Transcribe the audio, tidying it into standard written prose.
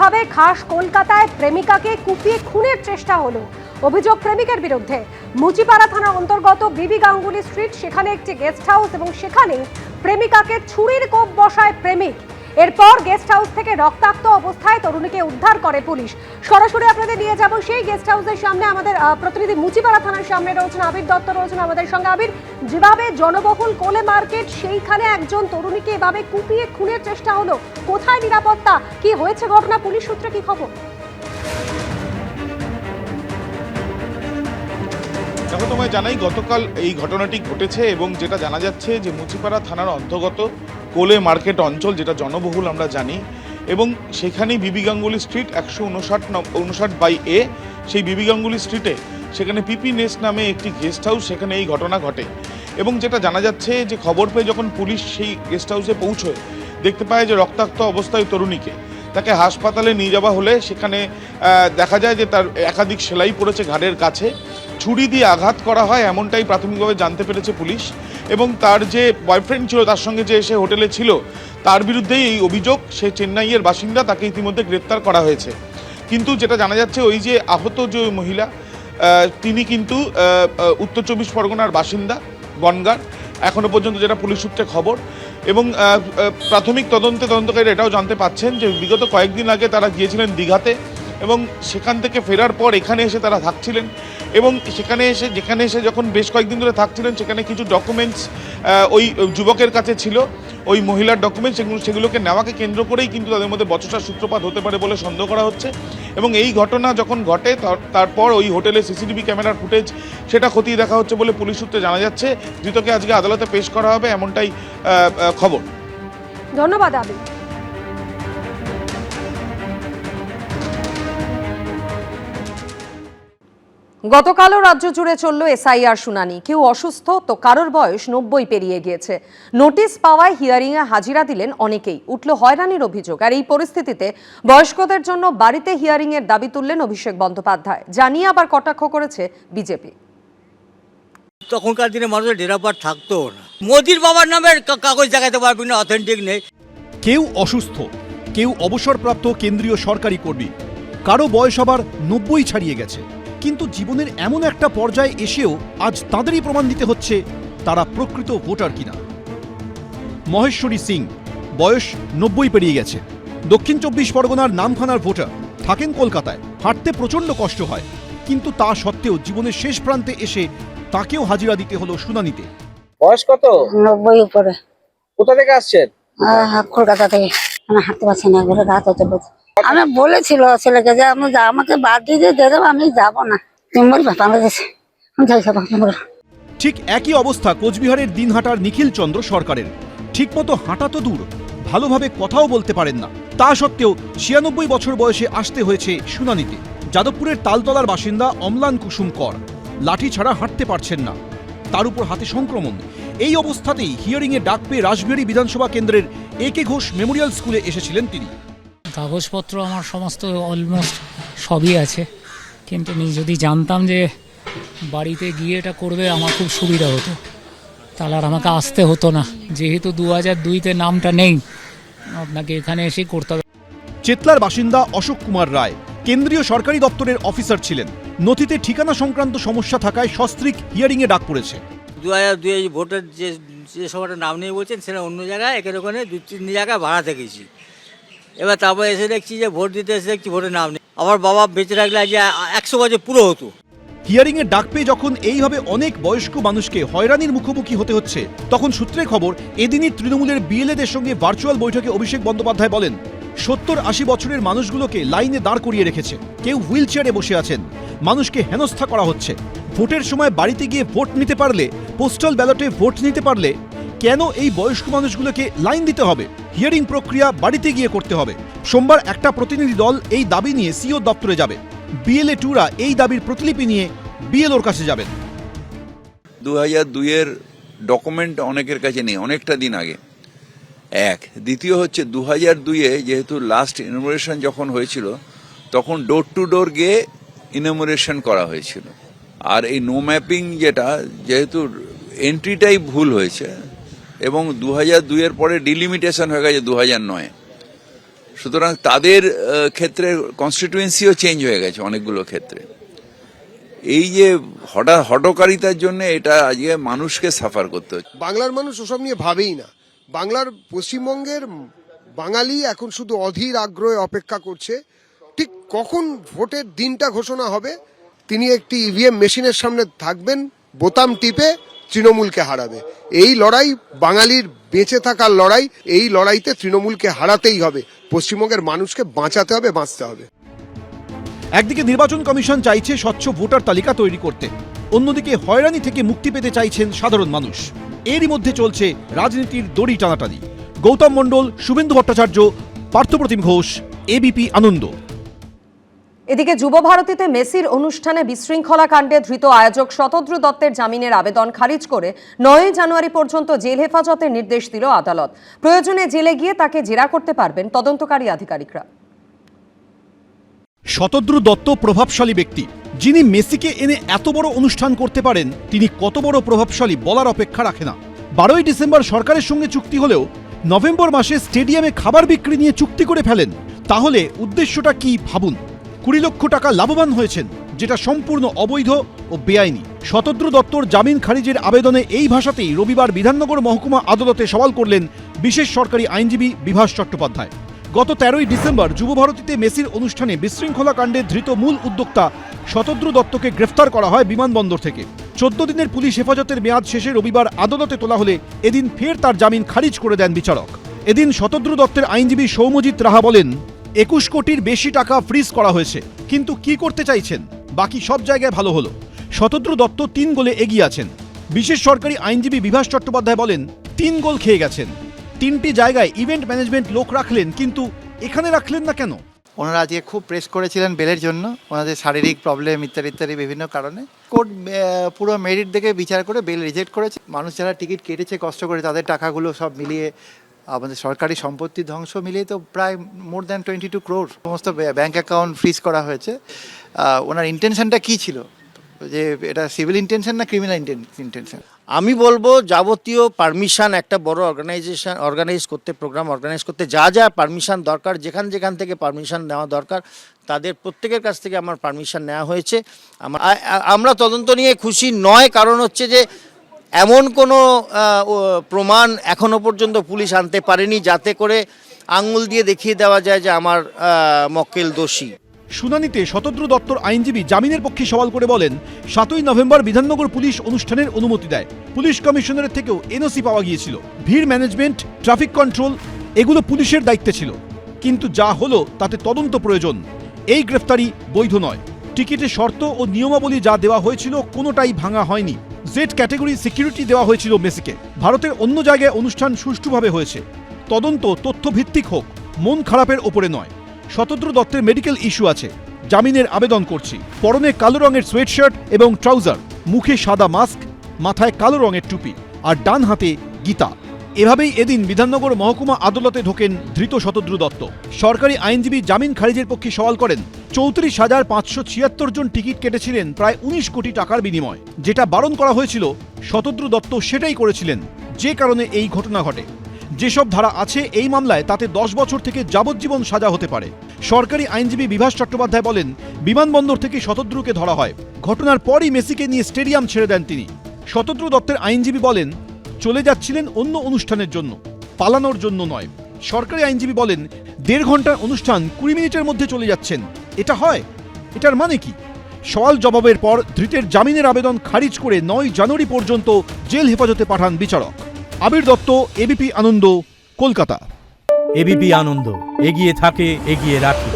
কিভাবে খাস কলকাতায় প্রেমিকাকে কুপিয়ে খুনের চেষ্টা হলো। অভিযোগ প্রেমিকের বিরুদ্ধে। মুচিপাড়া থানার অন্তর্গত বিবি গাঙ্গুলি স্ট্রিট, সেখানে একটি গেস্ট হাউস এবং সেখানে প্রেমিকাকে ছুরির কোপ বসায় প্রেমিক। এরপর গেস্ট হাউস থেকে রক্তাক্ত অবস্থায় তরুণীকে উদ্ধার করে পুলিশ। সরাসরি আপনাদের নিয়ে যাব সেই গেস্ট হাউসের সামনে। আমাদের প্রতিনিধি মুচিপাড়া থানার সামনে রয়েছেন আবির দত্ত, রয়েছেন আমাদের সঙ্গে। আবির, যেভাবে জনবহুল কোলে মার্কেট, সেইখানে একজন তরুণীকে এভাবে কুপিয়ে খুনের চেষ্টা হলো, কোথায় নিরাপত্তা, কি হয়েছে ঘটনা, পুলিশ সূত্রে কি খবর? দেখো, তোমায় জানাই গতকাল এই ঘটনাটি ঘটেছে এবং যেটা জানা যাচ্ছে যে মুচিপাড়া থানার অন্তর্গত কোলে মার্কেট অঞ্চল, যেটা জনবহুল আমরা জানি, এবং সেখানেই বিবি গাঙ্গুলি স্ট্রিট 159/A, সেই বিবি গাঙ্গুলি স্ট্রিটে সেখানে পিপি নেস্ট নামে একটি গেস্ট হাউস, সেখানে এই ঘটনা ঘটে। এবং যেটা জানা যাচ্ছে যে খবর পেয়ে যখন পুলিশ সেই গেস্ট হাউসে পৌঁছয়, দেখতে পায় যে রক্তাক্ত অবস্থায় তরুণীকে, তাকে হাসপাতালে নিয়ে যাওয়া হলে সেখানে দেখা যায় যে তার একাধিক সেলাই পড়েছে ঘাড়ের কাছে, ছুরি দিয়ে আঘাত করা হয়, এমনটাই প্রাথমিকভাবে জানতে পেরেছে পুলিশ। এবং তার যে বয়ফ্রেন্ড ছিল, তার সঙ্গে যে এসে হোটেলে ছিল, তার বিরুদ্ধেই এই অভিযোগ। সে চেন্নাইয়ের বাসিন্দা, তাকে ইতিমধ্যে গ্রেপ্তার করা হয়েছে। কিন্তু যেটা জানা যাচ্ছে, ওই যে আহত যে মহিলা, তিনি কিন্তু উত্তর 24 পরগনার বাসিন্দা, বনগাঁ, এখনো পর্যন্ত যেটা পুলিশ সূত্রে খবর। এবং প্রাথমিক তদন্তকারীরা এটাও জানতে পাচ্ছেন যে বিগত কয়েকদিন আগে তারা গিয়েছিলেন দীঘাতে, এবং সেখান থেকে ফেরার পর এখানে এসে তারা থাকছিলেন। এবং যেখানে এসে যখন বেশ কয়েকদিন ধরে থাকছিলেন, সেখানে কিছু ডকুমেন্টস ওই যুবকের কাছে ছিল, ওই মহিলার ডকুমেন্টস, সেগুলোকে নেওয়াকে কেন্দ্র করেই কিন্তু তাদের মধ্যে বচসার সূত্রপাত হতে পারে বলে সন্দেহ করা হচ্ছে। এবং এই ঘটনা যখন ঘটে, তারপর ওই হোটেলে সিসিটিভি ক্যামেরার ফুটেজ, সেটা খতিয়ে দেখা হচ্ছে বলে পুলিশ সূত্রে জানা যাচ্ছে। ধৃতকে আজকে আদালতে পেশ করা হবে, এমনটাই খবর। ধন্যবাদ আবির। গতকালও রাজ্য জুড়ে চলল এসআইআর শুনানি। কেউ অসুস্থ, তো কারোর বয়স 90 পেরিয়ে গিয়েছে। নোটিশ পাওয়ায় হিয়ারিংয়ে হাজিরা দিলেন অনেকেই। উঠল হয়রানির অভিযোগ। আর এই পরিস্থিতিতে বয়স্কদের জন্য বাড়িতে হিয়ারিংয়ের দাবি তুললেন অভিষেক বন্দ্যোপাধ্যায়। জানিয়ে আবার কটাক্ষ করেছে বিজেপি। তখনকার দিনে মানুষের ডেট অফ বার্থ থাকতো না। মোদির বাবার নামের কাগজ দেখাতে পারবি না, অথেন্টিক নেই। কেউ অসুস্থ, কেউ অবসরপ্রাপ্ত কেন্দ্রীয় সরকারি কর্মী, কারো বয়স আবার 90 ছাড়িয়ে গেছে। কিন্তু জীবনের এমন একটা পর্যায়ে এসেও আজ তাঁদেরই প্রমাণ দিতে হচ্ছে তারা প্রকৃত ভোটার কিনা। মহেশ্বরী সিং, বয়স 90 পেরিয়ে গেছে, দক্ষিণ 24 পরগনার নামখানার ভোটার, থাকেন কলকাতায়। হাঁটতে প্রচণ্ড কষ্ট হয়, কিন্তু তা সত্ত্বেও জীবনের শেষ প্রান্তে এসে তাকেও হাজিরা দিতে হলো শুনানিতে। বয়স কত? 90 উপরে। কোথা থেকে আসছেন? কলকাতা থেকে। আমি হাঁটতে পারছি না, ঘরে রাত হতে বলছে। আমি বলেছিল ছেলেকে যে আমাকে বাদ দিয়ে দেবো, আমি যাবো না। তুমি বলবে বাংলাদেশে আমি যাই যাবো। ঠিক একই অবস্থা কোচবিহারের দিনহাটার নিখিল চন্দ্র সরকারের। ঠিকমতো হাঁটা তো দূর, ভালোভাবে কথাও বলতে পারেন না। তা সত্ত্বেও 96 বছর বয়সে আসতে হয়েছে শুনানিতে। যাদবপুরের তালতলার বাসিন্দা অম্লান কুসুম কর লাঠি ছাড়া হাঁটতে পারছেন না, তার উপর হাতে সংক্রমণ। এই অবস্থাতেই হিয়ারিংয়ে ডাক পেয়ে রাসবিহারী বিধানসভা কেন্দ্রের একে ঘোষ মেমোরিয়াল স্কুলে এসেছিলেন তিনি। কাগজপত্র আমার সমস্ত অলমোস্ট সবই আছে, কিন্তু যদি জানতাম যে বাড়িতে গিয়ে এটা করবে আমার খুব সুবিধা হতো, তাহলে আর আমাকে আসতে হতো না। যেহেতু 2002-তে নামটা নেই, আপনাকে এখানে এসেই করতে হবে। চেতলার বাসিন্দা অশোক কুমার রায় কেন্দ্রীয় সরকারি দপ্তরের অফিসার ছিলেন। নথিতে ঠিকানা সংক্রান্ত সমস্যা থাকায় সস্ত্রীক হিয়ারিংয়ে ডাক পড়েছে। 2002 ভোটের যে সবাইটা নাম নিয়ে বলছেন, সেটা অন্য জায়গায়, এখানে ওখানে 2-3 জায়গায় ভাড়া থেকেছি। এবার তারপর এসে দেখছি যে ভোট দিতে এসে দেখছি ভোটের নাম নেই। আমার বাবা বেঁচে থাকলে আজ 100 বছর পুরো হতো। হিয়ারিংয়ে ডাক পেয়ে যখন এইভাবে অনেক বয়স্ক মানুষকে হয়রানির মুখোমুখি হতে হচ্ছে, তখন সূত্রে খবর এদিনই তৃণমূলের বিএলএদের সঙ্গে ভার্চুয়াল বৈঠকে অভিষেক বন্দ্যোপাধ্যায় বলেন, 70-80 বছরের মানুষগুলোকে লাইনে দাঁড় করিয়ে রেখেছে, কেউ হুইল চেয়ারে বসে আছেন, মানুষকে হেনস্থা করা হচ্ছে। ভোটের সময় বাড়িতে গিয়ে ভোট নিতে পারলে, পোস্টাল ব্যালটে ভোট নিতে পারলে কেন এই বয়স্ক মানুষগুলোকে লাইন দিতে হবে? হিয়ারিং প্রক্রিয়া বাড়িতে গিয়ে করতে হবে। সোমবার একটা প্রতিনিধি দল এই দাবি নিয়ে সিও দপ্তরে যাবে। বিএলএ টুরা এই দাবির প্রতিলিপি নিয়ে বিএলওর কাছে যাবেন। 2002-এর ডকুমেন্ট অনেকের কাছে নেই, অনেকটা দিন আগে। দ্বিতীয় হচ্ছে 2002-এ যেহেতু লাস্ট ইনোমিনেশন যখন হয়েছিল, তখন ডোর টু ডোর গিয়ে ইনোমিনেশন করা হয়েছিল। আর এই নো ম্যাপিং যেটা, যেহেতু এন্ট্রিটাই ভুল হয়েছে, এবং 2002-এর পরে ডিলিমিটেশন হয়ে গেছে 2009-এ, সুতরাং তাদের ক্ষেত্রে কনস্টিটিউয়েন্সিও চেঞ্জ হয়ে গেছে অনেকগুলো ক্ষেত্রে। এই যে হঠকারিতার জন্য এটা আজকে মানুষকে সাফার করতে হচ্ছে। বাংলার মানুষ ওসব নিয়ে ভাবেই না। বাংলার পশ্চিমবঙ্গের বাঙালি এখন শুধু অধীর আগ্রহে অপেক্ষা করছে ঠিক কখন ভোটের দিনটা ঘোষণা হবে, তিনি একটি ইভিএম মেশিনের সামনে থাকবেন, বোতাম টিপে তৃণমূলকে হারাবে। এই লড়াই বাঙালির বেঁচে থাকার লড়াই, এই লড়াইতে তৃণমূলকে হারাতেই হবে। পশ্চিমবঙ্গের মানুষকে বাঁচাতে হবে, বাঁচতে হবে। একদিকে নির্বাচন কমিশন চাইছে স্বচ্ছ ভোটার তালিকা তৈরি করতে, অন্যদিকে হয়রানি থেকে মুক্তি পেতে চাইছেন সাধারণ মানুষ। এরই মধ্যে চলছে রাজনীতির দড়ি টানাটানি। গৌতম মণ্ডল, শুভেন্দু ভট্টাচার্য, পার্থপ্রতিম ঘোষ, এবিপি আনন্দ। এদিকে যুবভারতীতে মেসির অনুষ্ঠানে বিশৃঙ্খলা কাণ্ডে ধৃত আয়োজক শতদ্রু দত্তের জামিনের আবেদন খারিজ করে 9 জানুয়ারি পর্যন্ত জেল হেফাজতের নির্দেশ দিল আদালত। প্রয়োজনে জেলে গিয়ে তাকে জেরা করতে পারবেন তদন্তকারী আধিকারিকরা। শতদ্রু দত্ত প্রভাবশালী ব্যক্তি, যিনি মেসিকে এনে এত বড় অনুষ্ঠান করতে পারেন, তিনি কত বড় প্রভাবশালী বলার অপেক্ষা রাখে না। 12ই ডিসেম্বর সরকারের সঙ্গে চুক্তি হলেও নভেম্বর মাসে স্টেডিয়ামে খাবার বিক্রি নিয়ে চুক্তি করে ফেলেন। তাহলে উদ্দেশ্যটা কি ভাবুন। 20 লক্ষ টাকা লাভবান হয়েছেন, যেটা সম্পূর্ণ অবৈধ ও বেআইনি। শতদ্রু দত্তর জামিন খারিজের আবেদনে এই ভাষাতেই রবিবার বিধাননগর মহকুমা আদালতে সওয়াল করলেন বিশেষ সরকারি আইনজীবী বিভাস চট্টোপাধ্যায়। গত 13ই ডিসেম্বর যুবভারতীতে মেসির অনুষ্ঠানে বিশৃঙ্খলা কাণ্ডে ধৃত মূল উদ্যোক্তা শতদ্রু দত্তকে গ্রেফতার করা হয় বিমানবন্দর থেকে। 14 দিনের পুলিশ হেফাজতের মেয়াদ শেষে রবিবার আদালতে তোলা হলে এদিন ফের তার জামিন খারিজ করে দেন বিচারক। এদিন শতদ্রু দত্তের আইনজীবী সৌম্যজিৎ রাহা বলেন, 21 কোটির বেশি টাকা ফ্রিজ করা হয়েছে, কিন্তু কি করতে চাইছেন? বাকি সব জায়গায় ভালো হলো। শতদ্রু দত্ত 3 গোলে এগিয়ে আছেন। বিশেষ সরকারি আইনজীবী বিভাস চট্টোপাধ্যায় বলেন, 3 গোল খেয়ে গেছেন। 3টি জায়গায় ইভেন্ট ম্যানেজমেন্ট লোক রাখলেন, কিন্তু এখানে রাখলেন না কেন? ওনারা আজকে খুব প্রেস করেছিলেন বেলের জন্য, ওনাদের শারীরিক প্রবলেম ইত্যাদি ইত্যাদি বিভিন্ন কারণে। কোর্ট পুরো মেরিট দেখে বিচার করে বেল রিজেক্ট করেছে। মানুষ যারা টিকিট কেটেছে কষ্ট করে, তাদের টাকাগুলো সব মিলিয়ে, আমাদের সরকারি সম্পত্তি ধ্বংস মিলিয়ে তো প্রায় মোর দ্যান 22 ক্রোর সমস্ত ব্যাঙ্ক অ্যাকাউন্ট ফ্রিজ করা হয়েছে। ওনার ইন্টেনশনটা কী ছিল, যে এটা সিভিল ইন্টেনশন না ক্রিমিনাল ইন্টেনশন? আমি বলবো যাবতীয় পারমিশন একটা বড় অর্গানাইজ করতে, প্রোগ্রাম অর্গানাইজ করতে যা যা পারমিশন দরকার, যেখান থেকে পারমিশন নেওয়া দরকার, তাদের প্রত্যেকের কাছ থেকে আমার পারমিশন নেওয়া হয়েছে। আমরা তদন্ত নিয়ে খুশি নয়, কারণ হচ্ছে যে এমন কোনো প্রমাণ এখনো পর্যন্ত পুলিশ আনতে পারেনি যাতে করে আঙুল দিয়ে দেখিয়ে দেওয়া যায় যে আমার মক্কেল দোষী। শুনানিতে শতদ্রু দত্তর আইনজীবী জামিনের পক্ষে সওয়াল করে বলেন, 7ই নভেম্বর বিধাননগর পুলিশ অনুষ্ঠানের অনুমতি দেয়। পুলিশ কমিশনারের থেকেও এনওসি পাওয়া গিয়েছিল। ভিড় ম্যানেজমেন্ট, ট্রাফিক কন্ট্রোল এগুলো পুলিশের দায়িত্বে ছিল, কিন্তু যা হলো তাতে তদন্ত প্রয়োজন। এই গ্রেফতারি বৈধ নয়। টিকিটে শর্ত ও নিয়মাবলী যা দেওয়া হয়েছিল কোনোটাই ভাঙা হয়নি। জেড ক্যাটেগরি সিকিউরিটি দেওয়া হয়েছিল মেসিকে। ভারতের অন্য জায়গায় অনুষ্ঠান সুষ্ঠুভাবে হয়েছে। তদন্ত তথ্যভিত্তিক হোক, মন খারাপের ওপরে নয়। শতদ্রু দত্তের মেডিকেল ইস্যু আছে। জামিনের আবেদন করছি। পরনে কালো রঙের সোয়েটশার্ট এবং ট্রাউজার, মুখে সাদা মাস্ক, মাথায় কালো রঙের টুপি আর ডান হাতে গীতা। এভাবেই এদিন বিধাননগর মহকুমা আদালতে ঢোকেন ধৃত শতদ্রু দত্ত। সরকারি আইনজীবী জামিন খারিজের পক্ষে সওয়াল করেন, 34,576 জন টিকিট কেটেছিলেন প্রায় 19 কোটি টাকার বিনিময়। যেটা বারণ করা হয়েছিল শতদ্রু দত্ত সেটাই করেছিলেন, যে কারণে এই ঘটনা ঘটে। যেসব ধারা আছে এই মামলায়, তাতে 10 বছর থেকে যাবজ্জীবন সাজা হতে পারে। সরকারি আইনজীবী বিভাস চট্টোপাধ্যায় বলেন, বিমানবন্দর থেকে শতদ্রুকে ধরা হয়। ঘটনার পরই মেসিকে নিয়ে স্টেডিয়াম ছেড়ে দেন তিনি। শতদ্রু দত্তের আইনজীবী বলেন, চলে যাচ্ছিলেন অন্য অনুষ্ঠানের জন্য, পালানোর জন্য নয়। সরকারি আইনজীবী বলেন, 1.5 ঘন্টার অনুষ্ঠান 20 মিনিটের মধ্যে চলে যাচ্ছেন, এটা হয়? এটার মানে কি? সওয়াল জবাবের পর ধৃতের জামিনের আবেদন খারিজ করে 9 জানুয়ারি পর্যন্ত জেল হেফাজতে পাঠান বিচারক। আবির দত্ত, এবিপি আনন্দ, কলকাতা। এবিপি আনন্দ, এগিয়ে থাকে, এগিয়ে রাখে।